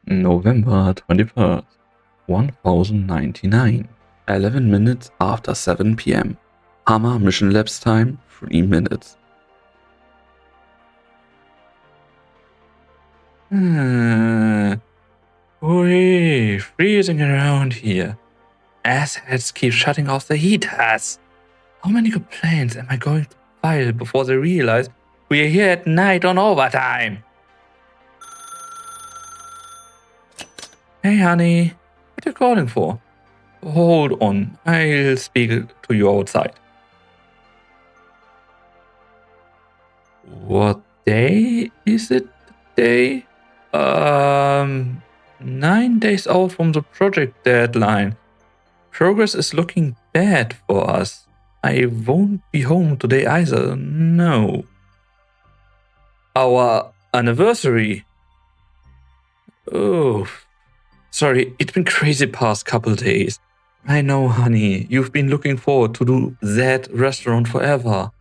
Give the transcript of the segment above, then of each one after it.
November 21st, 1099, 11 minutes after 7 p.m. Hammer mission lapse time, 3 minutes. Freezing around here. Assheads keep shutting off the heaters. How many complaints am I going to file before they realize we are here at night on overtime? Hey honey, what are you calling for? Hold on, I'll speak to you outside. What day is it today? 9 days out from the project deadline. Progress is looking bad for us. I won't be home today either, no. Our anniversary. Oh, sorry, it's been crazy past couple days. I know, honey, you've been looking forward to do that restaurant forever.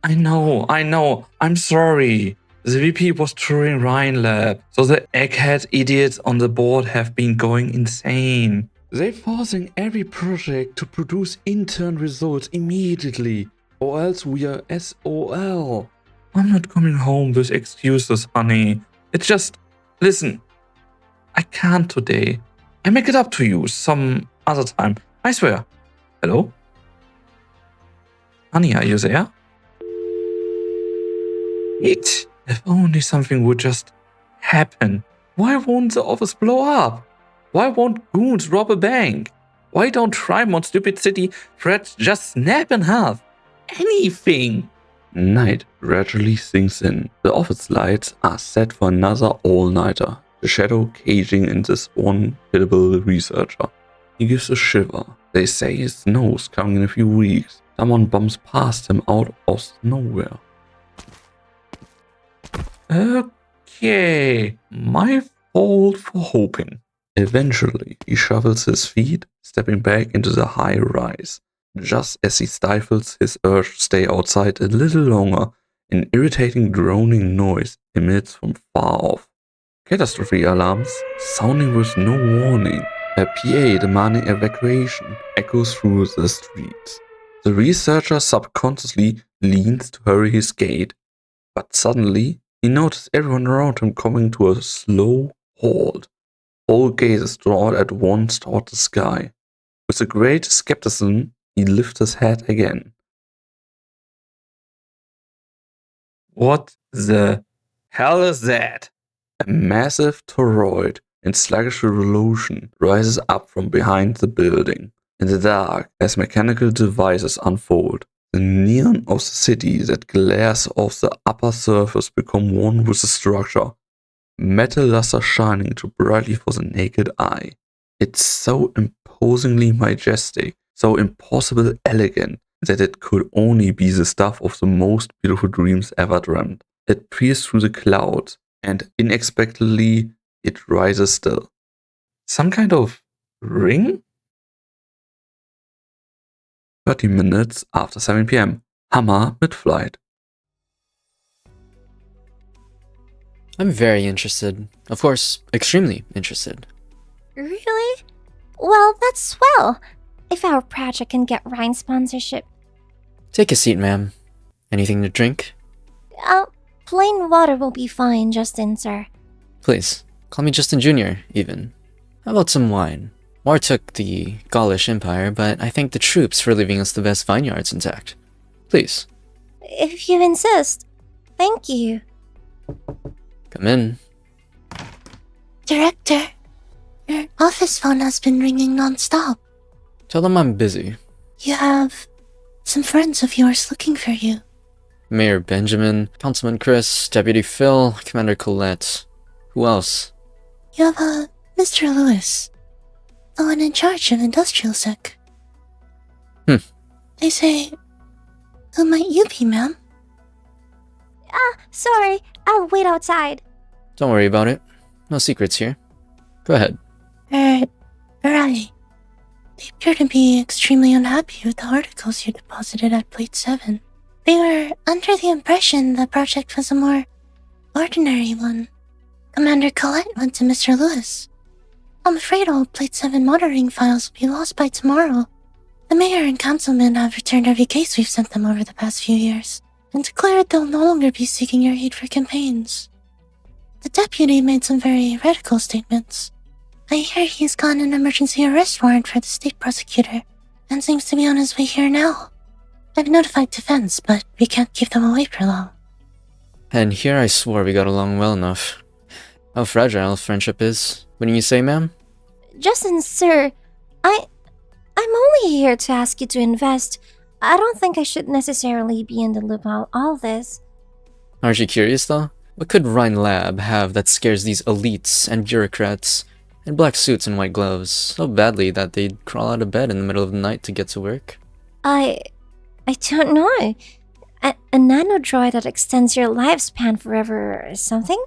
I know, I'm sorry. The VP was touring Ryan Lab, so the egghead idiots on the board have been going insane. They're forcing every project to produce intern results immediately, or else we are SOL. I'm not coming home with excuses, honey. It's just, listen, I can't today. I make it up to you some other time, I swear. Hello? Honey, are you there? If only something would just happen. Why won't the office blow up? Why won't goons rob a bank? Why don't Trimont Stupid City threats just snap in half? Anything! Night gradually sinks in. The office lights are set for another all-nighter. The shadow caging in this one pitiable researcher. He gives a shiver. They say his snow's coming in a few weeks. Someone bumps past him out of nowhere. Okay, my fault for hoping. Eventually, he shuffles his feet, stepping back into the high rise. Just as he stifles his urge to stay outside a little longer, an irritating droning noise emits from far off. Catastrophe alarms, sounding with no warning. A PA demanding evacuation echoes through the streets. The researcher subconsciously leans to hurry his gait, but suddenly he notices everyone around him coming to a slow halt. All gazes drawn at once toward the sky. With a great skepticism, he lifts his head again. What the hell is that? A massive toroid in sluggish revolution rises up from behind the building. In the dark, as mechanical devices unfold, the neon of the city that glares off the upper surface become one with the structure. Metal luster shining too brightly for the naked eye. It's so imposingly majestic, so impossibly elegant, that it could only be the stuff of the most beautiful dreams ever dreamt. It peers through the clouds, and unexpectedly it rises still. Some kind of ring? 30 minutes after 7 p.m. Hammer mid-flight. I'm very interested. Of course, extremely interested. Really? Well, that's swell. If our project can get Rhine sponsorship. Take a seat, ma'am. Anything to drink? Plain water will be fine, Justin, sir. Please, call me Justin Jr., even. How about some wine? War took the Gaulish Empire, but I thank the troops for leaving us the best vineyards intact. Please. If you insist. Thank you. Come in. Director, your office phone has been ringing non-stop. Tell them I'm busy. You have some friends of yours looking for you. Mayor Benjamin, Councilman Chris, Deputy Phil, Commander Colette. Who else? You have Mr. Lewis, the one in charge of industrial sec. They say, who might you be, ma'am? Sorry. I'll wait outside. Don't worry about it. No secrets here. Go ahead. Right. They appear to be extremely unhappy with the articles you deposited at Plate 7. They were under the impression the project was a more ordinary one. Commander Colette went to Mr. Lewis, I'm afraid all Plate 7 monitoring files will be lost by tomorrow. The mayor and councilmen have returned every case we've sent them over the past few years, and declared they'll no longer be seeking your aid for campaigns. The deputy made some very radical statements. I hear he's gotten an emergency arrest warrant for the state prosecutor, and seems to be on his way here now. I've notified defense, but we can't keep them away for long. And here I swore we got along well enough. How fragile friendship is, wouldn't you say, ma'am? Justin, sir, I'm only here to ask you to invest. I don't think I should necessarily be in the loop about all this. Aren't you curious, though? What could Rhine Lab have that scares these elites and bureaucrats in black suits and white gloves so badly that they'd crawl out of bed in the middle of the night to get to work? I don't know. A nanodroid that extends your lifespan forever or something?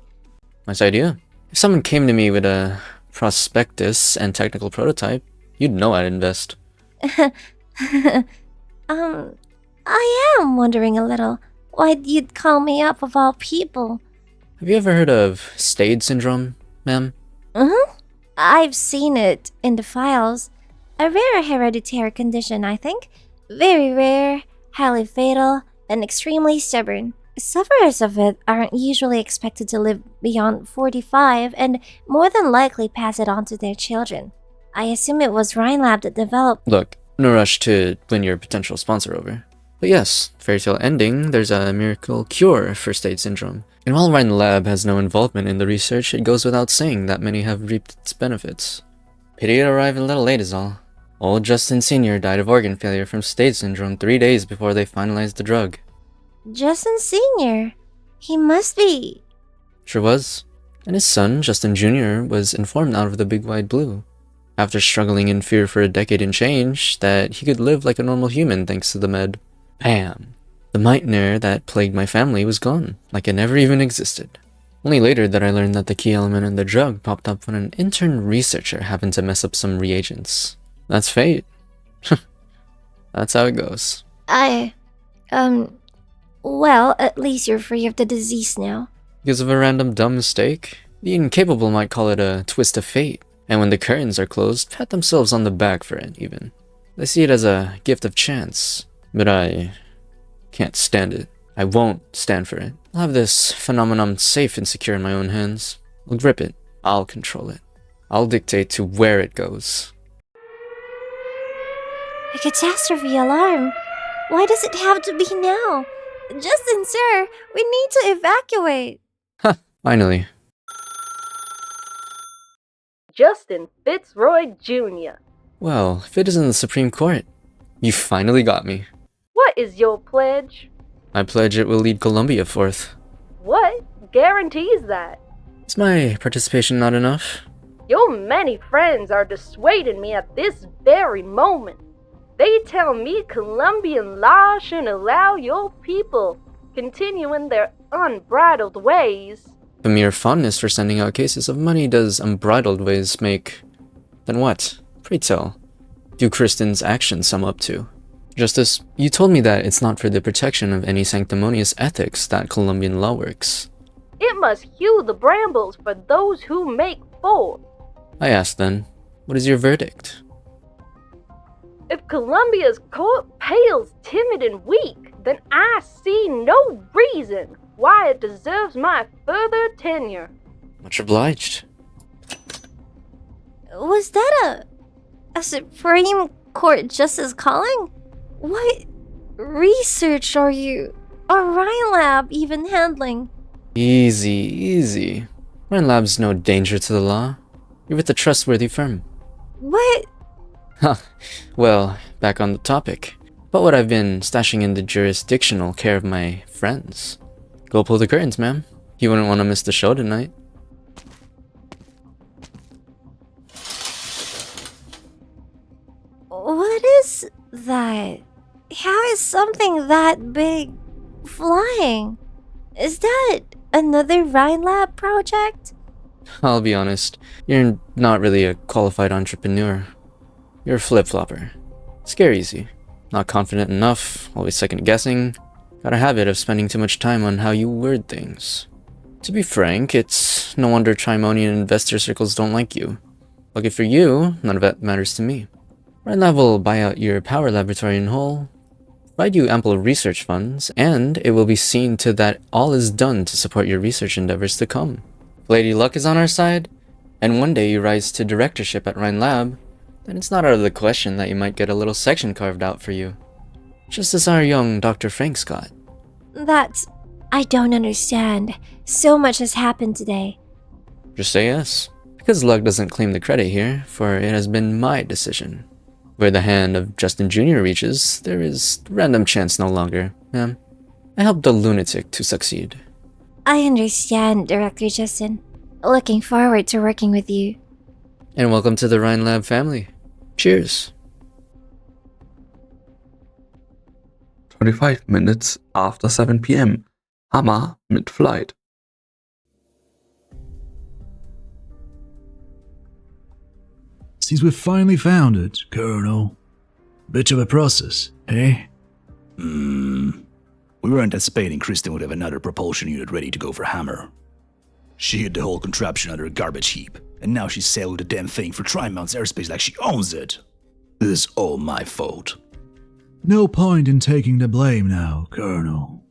Nice idea. If someone came to me with a prospectus and technical prototype, you'd know I'd invest. I am wondering a little why you'd call me up of all people. Have you ever heard of Stade syndrome, ma'am? I've seen it in the files. A rare hereditary condition, I think. Very rare, highly fatal, and extremely stubborn. Sufferers of it aren't usually expected to live beyond 45 and more than likely pass it on to their children. I assume it was Rhine Lab that developed. Look, no rush to win your potential sponsor over. But yes, fairy tale ending, there's a miracle cure for Stade syndrome. And while Rhine Lab has no involvement in the research, it goes without saying that many have reaped its benefits. Pity it arrived a little late is all. Old Justin Sr. died of organ failure from Stade syndrome 3 days before they finalized the drug. Justin Sr. He must be. Sure was. And his son, Justin Jr., was informed out of the big wide blue, after struggling in fear for a decade and change, that he could live like a normal human thanks to the med. Bam! The nightmare that plagued my family was gone, like it never even existed. Only later that I learned that the key element in the drug popped up when an intern researcher happened to mess up some reagents. That's fate. That's how it goes. Well, at least you're free of the disease now. Because of a random dumb mistake? The incapable might call it a twist of fate, and when the curtains are closed, pat themselves on the back for it, even. They see it as a gift of chance, but I can't stand it. I won't stand for it. I'll have this phenomenon safe and secure in my own hands. I'll grip it. I'll control it. I'll dictate to where it goes. A catastrophe alarm? Why does it have to be now? Justin, sir, we need to evacuate. Finally. Justin Fitzroy Jr. Well, if it isn't the Supreme Court, you finally got me. What is your pledge? I pledge it will lead Columbia forth. What guarantees that? Is my participation not enough? Your many friends are dissuading me at this very moment. They tell me Colombian law shouldn't allow your people continuing their unbridled ways. The mere fondness for sending out cases of money does unbridled ways make... Then what? Pray tell. Do Kristen's actions sum up to? Justice, you told me that it's not for the protection of any sanctimonious ethics that Colombian law works. It must hew the brambles for those who make for. I ask then, what is your verdict? If Colombia's court pales timid and weak, then I see no reason why it deserves my further tenure. Much obliged. Was that a Supreme Court justice calling? What research are you or Rhine Lab even handling? Easy, easy. Rhine Lab's no danger to the law. You're with a trustworthy firm. What? Huh. Well, back on the topic. But what I've been stashing in the jurisdictional care of my friends. Go pull the curtains, ma'am. You wouldn't want to miss the show tonight. What is that? How is something that big flying? Is that another Rhine Lab project? I'll be honest, you're not really a qualified entrepreneur. You're a flip-flopper. Scare easy. Not confident enough, always second-guessing. Got a habit of spending too much time on how you word things. To be frank, it's no wonder Trimonian investor circles don't like you. Lucky for you, none of that matters to me. Rhine Lab will buy out your power laboratory in Hull, provide you ample research funds, and it will be seen to that all is done to support your research endeavors to come. If Lady Luck is on our side, and one day you rise to directorship at Rhine Lab, then it's not out of the question that you might get a little section carved out for you. Just as our young Dr. Franks got. I don't understand. So much has happened today. Just say yes. Because Luck doesn't claim the credit here, for it has been my decision. Where the hand of Justin Jr. reaches, there is random chance no longer, ma'am. I helped the lunatic to succeed. I understand, Director Justin. Looking forward to working with you. And welcome to the Rhine Lab family. Cheers. 25 minutes after 7 p.m. Hammer mid-flight. Seems we've finally found it, Colonel. Bit of a process, eh? We were anticipating Kristen would have another propulsion unit ready to go for Hammer. She hid the whole contraption under a garbage heap, and now she's sailed the damn thing for Trimount's airspace like she owns it. This is all my fault. No point in taking the blame now, Colonel.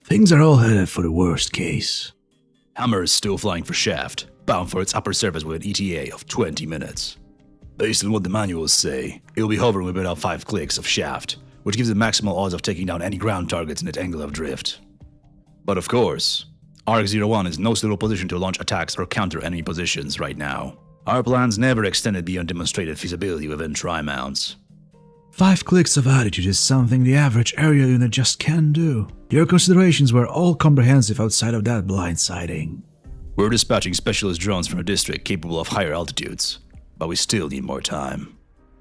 Things are all headed for the worst case. Hammer is still flying for Shaft, bound for its upper surface with an ETA of 20 minutes. Based on what the manuals say, it'll be hovering within about 5 clicks of Shaft, which gives it maximal odds of taking down any ground targets in its angle of drift. But of course, ARC-01 is in no suitable position to launch attacks or counter enemy positions right now. Our plans never extended beyond demonstrated feasibility within Tri-Mounts. 5 clicks of attitude is something the average area unit just can't do. Your considerations were all comprehensive outside of that blindsiding. We're dispatching specialist drones from a district capable of higher altitudes, but we still need more time.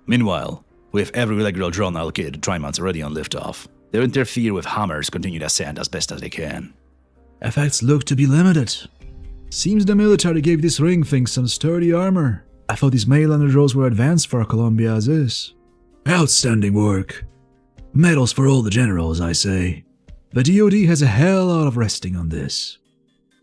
Meanwhile, we have every regular drone allocated to Tri-Mounts already on liftoff. They'll interfere with Hammer's continued ascent as best as they can. Effects look to be limited. Seems the military gave this ring thing some sturdy armor. I thought these Mainlander drones were advanced for Columbia as is. Outstanding work. Medals for all the generals, I say. The DoD has a hell lot of resting on this.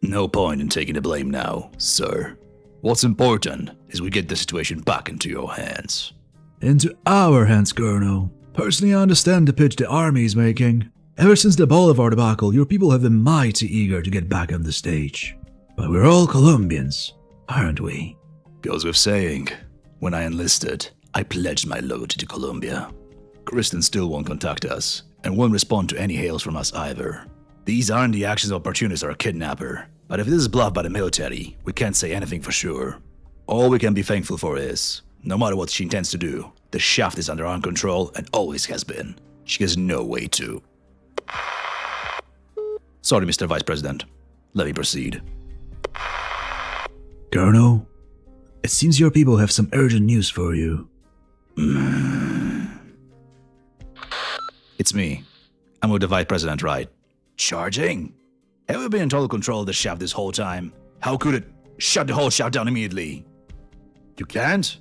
No point in taking the blame now, sir. What's important is we get the situation back into your hands. Into our hands, Colonel. Personally, I understand the pitch the army is making. Ever since the Bolivar debacle, your people have been mighty eager to get back on the stage. But we're all Colombians, aren't we? Goes with saying, when I enlisted, I pledged my loyalty to Colombia. Kristen still won't contact us, and won't respond to any hails from us either. These aren't the actions of opportunist or a kidnapper, but if this is bluffed by the military, we can't say anything for sure. All we can be thankful for is, no matter what she intends to do, the Shaft is under our control and always has been. She has no way to. Sorry, Mr. Vice President. Let me proceed. Colonel, it seems your people have some urgent news for you. It's me. I'm with the Vice President, right? Charging? Have we been in total control of the Shaft this whole time? How could it shut the whole Shaft down immediately? You can't?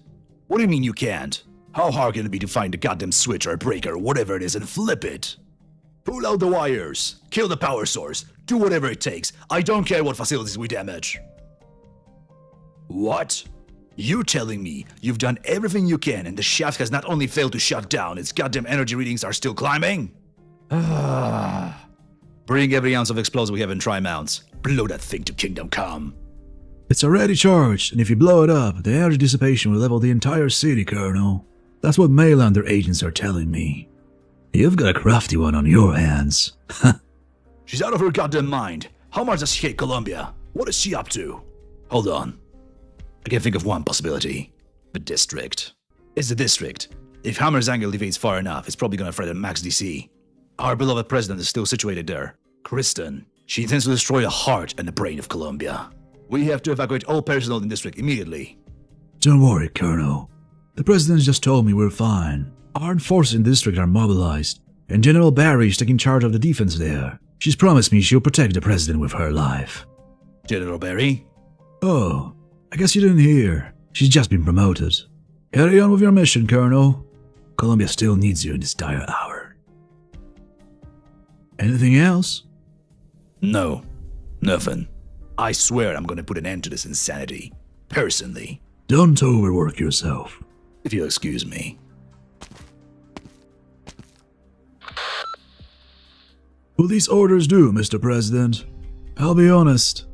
What do you mean you can't? How hard can it be to find a goddamn switch or a breaker or whatever it is and flip it? Pull out the wires, kill the power source, do whatever it takes. I don't care what facilities we damage. What? You telling me you've done everything you can and the Shaft has not only failed to shut down, its goddamn energy readings are still climbing? Bring every ounce of explosive we have in Tri-Mounts. Blow that thing to Kingdom Come. It's already charged, and if you blow it up, the energy dissipation will level the entire city, Colonel. That's what Mainlander agents are telling me. You've got a crafty one on your hands. She's out of her goddamn mind. How much does she hate Colombia? What is she up to? Hold on. I can think of one possibility. The district. It's the district. If Hammer's angle deviates far enough, it's probably gonna threaten Max DC. Our beloved president is still situated there. Kristen. She intends to destroy the heart and the brain of Colombia. We have to evacuate all personnel in the district immediately. Don't worry, Colonel. The president just told me we're fine. Armed forces in the district are mobilized, and General Barry is taking charge of the defense there. She's promised me she'll protect the president with her life. General Barry? Oh, I guess you didn't hear. She's just been promoted. Carry on with your mission, Colonel. Colombia still needs you in this dire hour. Anything else? No. Nothing. I swear I'm gonna put an end to this insanity. Personally. Don't overwork yourself. If you'll excuse me. Will these orders do, Mr. President? I'll be honest,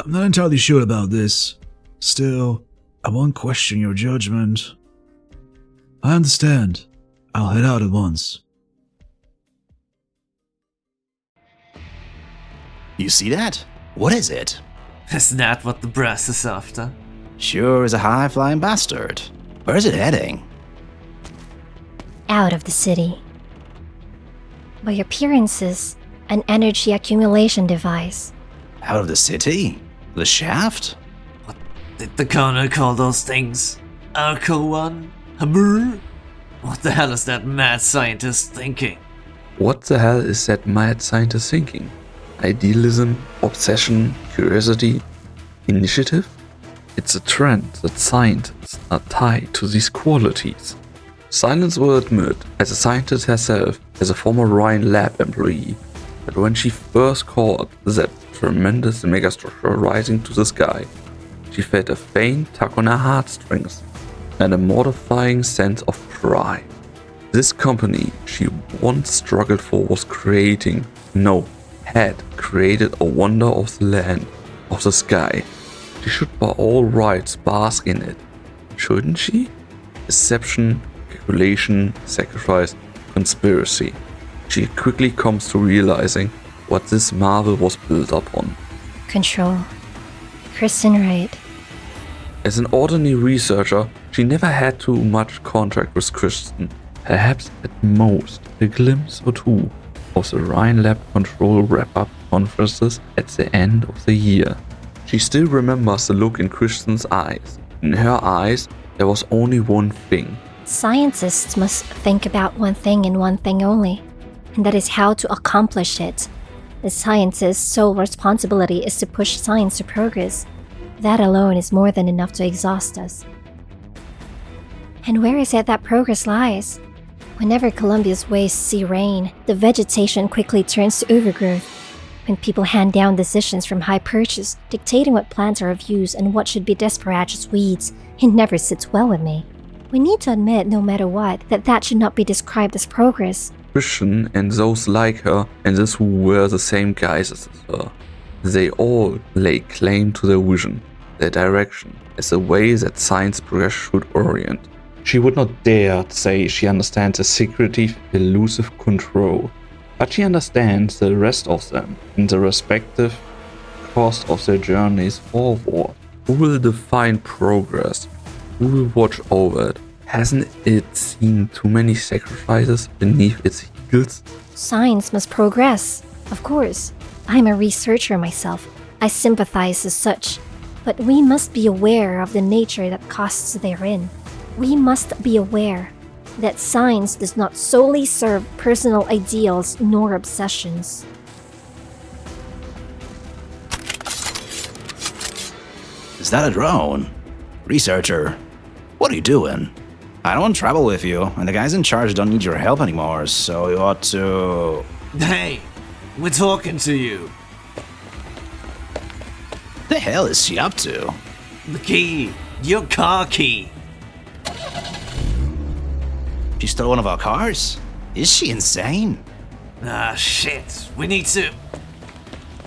I'm not entirely sure about this. Still, I won't question your judgment. I understand. I'll head out at once. You see that? What is it? Isn't that what the brass is after? Sure is a high-flying bastard. Where's it heading? Out of the city. By appearances, an energy accumulation device. Out of the city? The shaft? What did the colonel call those things? Arco-1? Hammer? What the hell is that mad scientist thinking? What the hell is that mad scientist thinking? Idealism, obsession, curiosity, initiative? It's a trend that scientists are tied to these qualities. Silence will admit, as a scientist herself, as a former Ryan lab employee, that when she first caught that tremendous megastructure rising to the sky, she felt a faint tug on her heartstrings and a mortifying sense of pride. This company she once struggled for was had created a wonder of the land, of the sky. She should by all rights bask in it, shouldn't she? Deception, calculation, sacrifice, conspiracy. She quickly comes to realizing what this marvel was built upon. Control. Kristen Wright. As an ordinary researcher, she never had too much contact with Kristen. Perhaps at most a glimpse or two of the Ryan Lab Control wrap-up conferences at the end of the year. She still remembers the look in Kristen's eyes. In her eyes, there was only one thing. Scientists must think about one thing and one thing only, and that is how to accomplish it. The scientist's sole responsibility is to push science to progress. That alone is more than enough to exhaust us. And where is it that progress lies? Whenever Columbia's wastes see rain, the vegetation quickly turns to overgrowth. When people hand down decisions from high perches, dictating what plants are of use and what should be disparaged as weeds, it never sits well with me. We need to admit, no matter what, that should not be described as progress. Christian and those like her and those who wear the same guise as her, they all lay claim to their vision, their direction, as the way that science progress should orient. She would not dare say she understands the secretive, elusive control, but she understands the rest of them in the respective course of their journeys forward. Who will define progress? Who will watch over it? Hasn't it seen too many sacrifices beneath its heels? Science must progress, of course. I'm a researcher myself. I sympathize as such. But we must be aware of the nature that costs therein. We must be aware that science does not solely serve personal ideals nor obsessions. Is that a drone? Researcher, what are you doing? I don't want to travel with you, and the guys in charge don't need your help anymore, so you ought to... Hey, we're talking to you. The hell is she up to? The key. Your car key. She stole one of our cars? Is she insane? Ah, shit. We need to...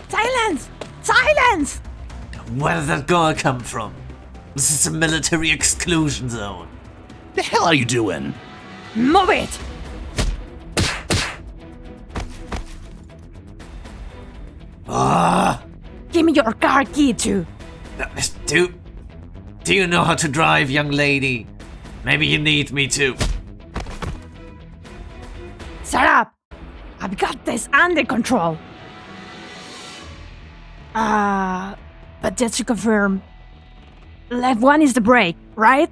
Silence! Silence! Where did that girl come from? This is a military exclusion zone. The hell are you doing? Move it! Ah! Give me your car key too. Do you know how to drive, young lady? Maybe you need me to. Shut up! I've got this under control. But just to confirm, left one is the brake, right?